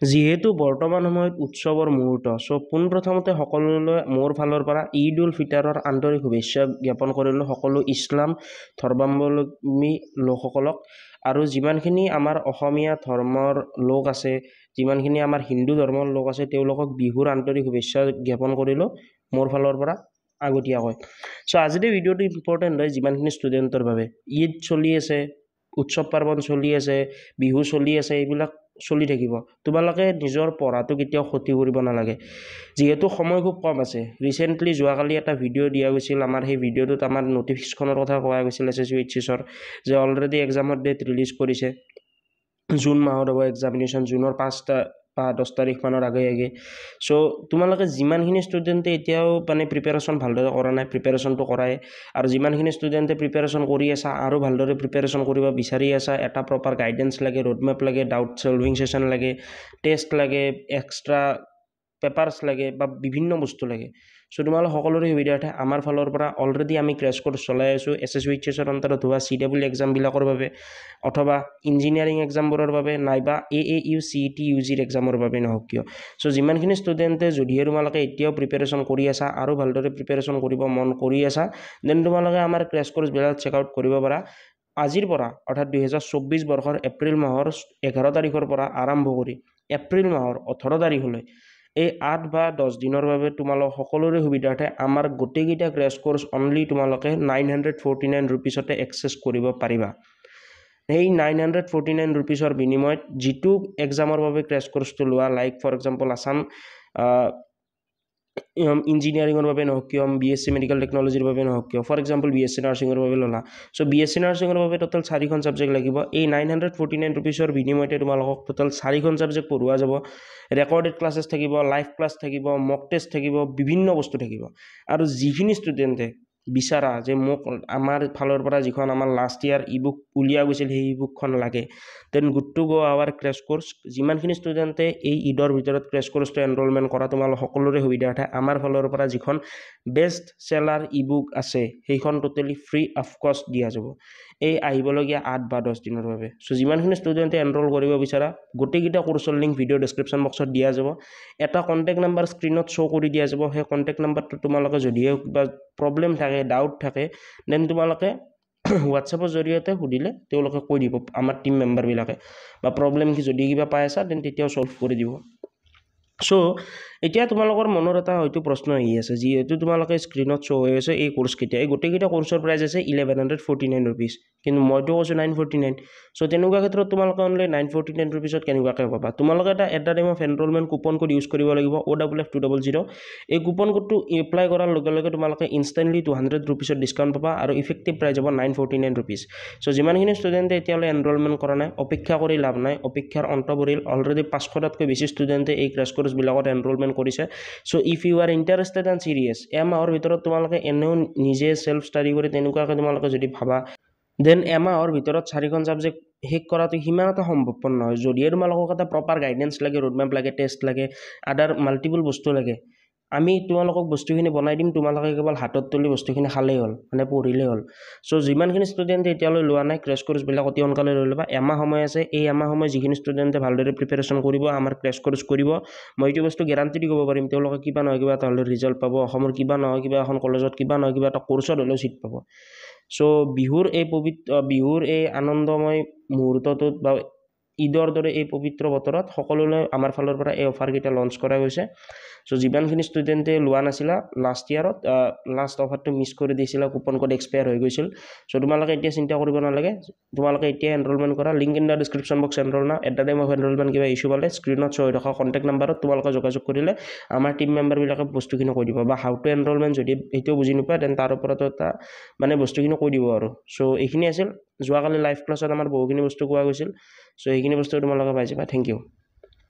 যিহেতু বৰ্তমান সময়ত উৎসৱৰ মুহূৰ্ত পোনপ্ৰথমতে সকলোলৈ মোৰ ফালৰ পৰা ঈদ উল ফিতৰৰ আন্তৰিক শুভেচ্ছা জ্ঞাপন কৰিলোঁ সকলো ইছলাম ধৰ্মাৱলম্বী লোকসকলক আৰু যিমানখিনি আমাৰ অসমীয়া ধৰ্মৰ লোক আছে যিমানখিনি আমাৰ হিন্দু ধৰ্মৰ লোক আছে তেওঁলোকক বিহুৰ আন্তৰিক শুভেচ্ছা জ্ঞাপন কৰিলোঁ মোৰ ফালৰ পৰা আগতীয়াকৈ আজিৰ ভিডিঅ'টো ইম্পৰ্টেণ্ট হয় যিমানখিনি ষ্টুডেণ্টৰ বাবে ঈদ চলি আছে উৎসৱ পাৰ্বণ চলি আছে বিহু চলি আছে এইবিলাক চলি থাকিব তোমালোকে নিজৰ পঢ়াটো কেতিয়াও ক্ষতি কৰিব নালাগে যেহেতু সময় খুব কম আছে ৰিসেন্টলি যোৱাকালি এটা ভিডিঅ' দিয়া গৈছিল আমাৰ সেই ভিডিঅ'টোত আমাৰ নোটিফিকেশনৰ কথা কোৱা গৈছিল SSUHSৰ যে অলৰেডি এক্সামৰ ডেট ৰিলিজ কৰিছে জুন মাহত হ'ব এক্সামিনেশ্যন জুনৰ 5-10 তাৰিখ মানৰ আগে সো তোমালোকে যিমানখিনি ষ্টুডেণ্টে এতিয়াও মানে প্ৰিপাৰেশ্যন ভালদৰে কৰা নাই প্ৰিপাৰেশ্যনটো কৰাই আৰু যিমানখিনি ষ্টুডেণ্টে প্ৰিপাৰেশ্যন কৰি আছা আৰু ভালদৰে প্ৰিপাৰেশ্যন কৰিব বিচাৰি আছা এটা প্ৰপাৰ গাইডেন্স লাগে ৰোডমেপ লাগে ডাউট সলভিং সেশন লাগে টেষ্ট লাগে এক্সট্ৰা পেপাৰ্স লাগে বা বিভিন্ন বস্তু লাগে সো তোমালোক সকলোৰে সুবিধাৰ্থে আমাৰ ফালৰ পৰা অলৰেডি আমি ক্ৰেছ কোৰ্স চলাই আছো SSUHSৰ অন্তৰ্গত হোৱা CW এক্সাম বিলাকৰ বাবে অথবা ইঞ্জিনিয়াৰিং এক্সামবোৰৰ বাবে নাইবা AAU CET UG এক্সামৰ বাবে নহওক কিয় সো যিমানখিনি ষ্টুডেণ্টে যদিহে তোমালোকে এতিয়াও প্ৰিপাৰেশ্যন কৰি আছা আৰু ভালদৰে প্ৰিপাৰেশ্যন কৰিব মন কৰি আছা দেন তোমালোকে আমাৰ ক্ৰেছ কোৰ্সবিলাক চেক আউট কৰিব পাৰা আজিৰ পৰা অৰ্থাৎ 2024 বৰ্ষৰ এপ্ৰিল মাহৰ 11 তাৰিখৰ পৰা আৰম্ভ কৰি এপ্ৰিল মাহৰ 18 তাৰিখলৈ এই 8 বা 10 দিনৰ বাবে তোমালোক সকলোৰে সুবিধাৰ্থে আমাৰ গোটেইকেইটা ক্ৰেছ কোৰ্স অনলি তোমালোকে 949 रुपीसতে এক্সেছ কৰিব পাৰিবা এই 949 रुपीसৰ বিনিময়ত যিটো এক্সামৰ বাবে ক্ৰেছ কোৰ্সটো লোৱা লাইক ফৰ এক্সাম্পল আসাম ইঞ্জিনিয়াৰিংৰ বাবে নহওক কিয় BSc মেডিকেল টেকনলজিৰ বাবে নহওক কিয় ফৰ এক্সাম্পল BSc নাৰ্ছিংৰ বাবে ললা সো BSc নাৰ্ছিংৰ বাবে টোটাল 4খন সাবজেক্ট লাগিব এই 949 रुपीसৰ বিনিময়তে তোমালোকক টোটাল 4খন সাবজেক্ট পঢ়ুৱা যাব ৰেকৰ্ডেড ক্লাसेस থাকিব লাইভ ক্লাস থাকিব মক টেষ্ট থাকিব বিভিন্ন বস্তু থাকিব আৰু যিখিনি ষ্টুডেণ্টে বিচাৰা যে মোক আমাৰ ফালৰ পৰা যিখন আমাৰ লাষ্ট ইয়াৰ ইবুক উলিয়া গৈছিল সেই ইবুকখন লাগে then good to go our crash course যিমানখিনি ষ্টুডেণ্টে এই ঈদৰ ভিতৰত ক্ৰেছ কোৰ্সটো এনৰোলমেণ্ট কৰা তোমালোক সকলোৰে সুবিধাৰ্থে আমাৰ ফালৰ পৰা যিখন বেষ্ট সেলাৰ ইবুক আছে সেইখন টোটালি ফ্ৰী অফ কষ্ট দিয়া যাব এই আহিবলগীয়া 8 বা 10 দিনৰ বাবে সো যিমানখিনি ষ্টুডেণ্টে এনৰোল কৰিব বিচাৰা গোটেইকেইটা কোৰ্সৰ লিংক ভিডিও ডেসক্ৰিপচন বক্সত দিয়া যাব এটা কন্টাক্ট নাম্বাৰ স্ক্ৰিনত শো কৰি দিয়া যাব সেই কন্টাক্ট নাম্বাৰটো তোমালোকে যদিহে বা প্ৰবলেম থাকে ডাউট থাকে দেন তোমালোকে হোৱাটছএপৰ জৰিয়তে সুধিলে তেওঁলোকে কৈ দিব আমাৰ টিম মেম্বাৰ বিলাকে বা প্ৰবলেম কি যদি কিবা পাই আছা দেন তেতিয়াও সলভ কৰি দিব সো এতিয়া তোমালোকৰ মনৰ এটা হয়তো প্ৰশ্ন আহি আছে যিহেতু তোমালোকে স্ক্ৰিনত শো হৈ আছে এই কোৰ্স কেতিয়া এই গোটেইকেইটা কোৰ্সৰ প্ৰাইস আছে 1149 रुपीस কিন্তু মইতো কৈছো 949 সো তেনেকুৱা ক্ষেত্ৰত তোমালোকে অনলি 949 रुपीसত কেনেকুৱাকৈ পাবা তোমালোকে এটা time of enrolment coupon code use কৰিব লাগিব OWF200 এই কুপন কোডটো এপ্লাই কৰাৰ লগে লগে তোমালোকে ইনষ্টেন্টলি 200 रुपीसত ডিসকাউন্ট পাবা আৰু ইফেক্টিভ প্ৰাইস হ'ব 949 रुपीस সো যিমানখিনি ষ্টুডেণ্টে এতিয়ালৈ এনৰোলমেন্ট কৰা নাই অপেক্ষা কৰি লাভ নাই অপেক্ষাৰ অন্ত পৰিল অলৰেডি 500তকৈ বেছি ষ্টুডেণ্টে এই ক্ৰেছ কোৰ্স বিলাকত এনৰোলমেন্ট কৰিছে so if you are interested and serious এমাহৰ ভিতৰত তোমালোকে এনেও নিজে সেলফ ষ্টাডি কৰি তেনেকুৱাকৈ তোমালোকে যদি ভাবা দেন এমাহৰ ভিতৰত 4খন সাবজেক্ট শেষ কৰাটো হিমান এটা সম্ভৱপৰ নহয় যদিহে তোমালোকক এটা প্ৰপাৰ গাইডেন্স লাগে ৰোডমেপ লাগে টেষ্ট লাগে আদাৰ মাল্টিপল বস্তু লাগে আমি তোমালোকক বস্তুখিনি বনাই দিম তোমালোকে কেৱল হাতত তুলি বস্তুখিনি খালেই হ'ল মানে পঢ়িলেই হ'ল সো যিমানখিনি ষ্টুডেণ্টে এতিয়ালৈ লোৱা নাই ক্ৰেছ কোৰ্স বিলাক অতি সোনকালে লৈ ল'বা এমাহ সময় আছে এই এমাহ সময় যিখিনি ষ্টুডেণ্টে ভালদৰে প্ৰিপাৰেশ্যন কৰিব আমাৰ ক্ৰেছ কোৰ্স কৰিব মই এইটো বস্তু গ্যাৰান্টি দি ক'ব পাৰিম তেওঁলোকে কিবা নহয় কিবা এটা হ'লে ৰিজাল্ট পাব অসমৰ কিবা নহয় কিবা এখন কলেজত কিবা নহয় কিবা এটা কোৰ্সত হ'লেও সিট পাব সো বিহুৰ এই আনন্দময় মুহূৰ্তটোত বা ঈদৰ দৰে এই পবিত্ৰ বতৰত সকলোলৈ আমাৰ ফালৰ পৰা এই অফাৰ কেইটা লঞ্চ কৰা হৈছে সো যিমানখিনি ষ্টুডেণ্টে লোৱা নাছিলা লাষ্ট ইয়াৰত লাষ্ট অফাৰটো মিছ কৰি দিছিলা কুপন কোড এক্সপায়াৰ হৈ গৈছিল সো তোমালোকে এতিয়া চিন্তা কৰিব নালাগে তোমালোকে এতিয়া এনৰোলমেন্ট কৰা link in the description box enrol না at the time of enrollment কিবা ইস্যু পালে স্ক্ৰিনত শো হৈ থকা কন্টাক্ট নাম্বাৰত তোমালোকে যোগাযোগ কৰিলে আমাৰ টিম মেম্বাৰ বিলাকে বস্তুখিনি কৈ দিব বা হাউ টু এনৰোলমেন্ট যদি এইটো বুজি নোপোৱা দেন তাৰ ওপৰত এটা মানে বস্তুখিনি কৈ দিব আৰু সো এইখিনি আছিল যোৱাকালি লাইভ ক্লাছত আমাৰ বহুখিনি বস্তু কোৱা গৈছিল সো এইখিনি বস্তু তোমালোকে পাই যাবা থ্যাংক ইউ